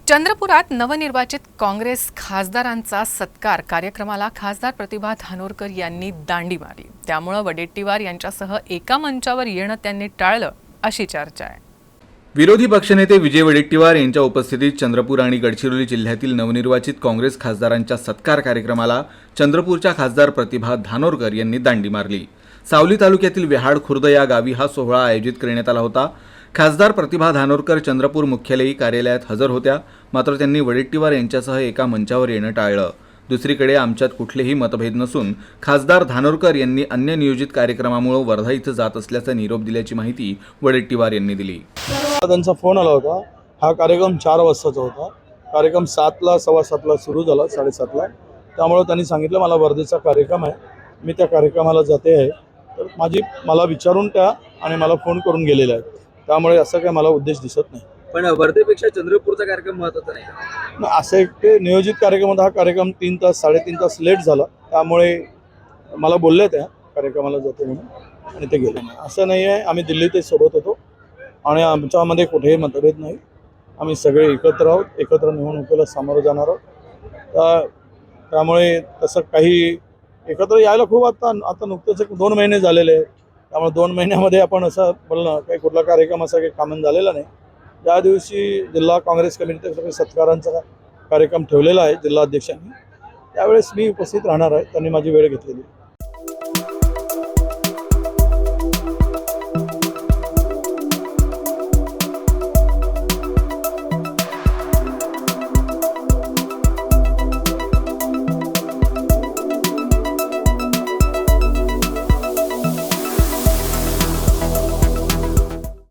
चंद्रपुरात नवनिर्वाचित काँग्रेस खासदारांचा सत्कार कार्यक्रमाला खासदार प्रतिभा धानोरकर यांनी दांडी मारली। त्यामुळे वडेट्टीवार यांच्यासह एका मंचावर येणं त्यांनी टाळलं अशी चर्चा आहे। विरोधी पक्षनेते विजय वडेट्टीवार यांच्या उपस्थितीत चंद्रपूर आणि गडचिरोली जिल्ह्यातील नवनिर्वाचित काँग्रेस खासदारांच्या सत्कार कार्यक्रमाला चंद्रपूरच्या खासदार प्रतिभा धानोरकर यांनी दांडी मारली। सावली तालुक्यातील वेहाड खुर्द या गावी हा सोहळा आयोजित करण्यात आला होता। खासदार प्रतिभा धानोरकर चंद्रपूर मुख्यालयी कार्यालयात हजर होत्या, मात्र त्यांनी वडेट्टीवार यांच्यासह एका मंचावर येणं टाळलं। दुसरीकडे आमच्यात कुठलेही मतभेद नसून खासदार धानोरकर यांनी अन्य नियोजित कार्यक्रमामुळे वर्धा इथं जात असल्याचा निरोप दिल्याची माहिती वडेट्टीवार यांनी दिली। त्यांचा फोन आला होता। हा कार्यक्रम 4 वाजताचा होता। कार्यक्रम 7ला 7:15ला सुरू झाला, 7:30ला। त्यामुळे त्यांनी सांगितलं मला वर्धेचा कार्यक्रम आहे, मी त्या कार्यक्रमाला जाते आहे, तर मला विचारून त्या आणि मला फोन करून गेलेले आहेत। त्यामुळे असं काही मला उद्देश दिसत नाही। पण वर्धेपेक्षा चंद्रपूरचा कार्यक्रम महत्त्वाचा नाही असं एक नियोजित कार्यक्रम होता। हा कार्यक्रम 3 तास 3.5 तास लेट झाला, त्यामुळे मला बोलले त्या कार्यक्रमाला जाते म्हणून आणि ते गेले। असं नाही आहे, आम्ही दिल्लीत सोबत होतो आणि आमच्यामध्ये कुठेही मतभेद नाही। आम्ही सगळे एकत्र आहोत, एकत्र निवडणुकीला सामोरं जाणार आहोत। त्यामुळे तसं काही एकत्र यायला खूप आता नुकतेच 2 महिने झालेले आहेत। त्यामुळे 2 महिन्यामध्ये आपण असं बोलणं काही कुठला कार्यक्रम असा काही कॉमन झालेला नाही। ज्या दिवशी जिल्हा काँग्रेस कमिटीतर्फे सत्कारांचा कार्यक्रम ठेवलेला आहे जिल्हाध्यक्षांनी, त्यावेळेस मी उपस्थित राहणार आहे। त्यांनी माझी वेळ घेतलेली।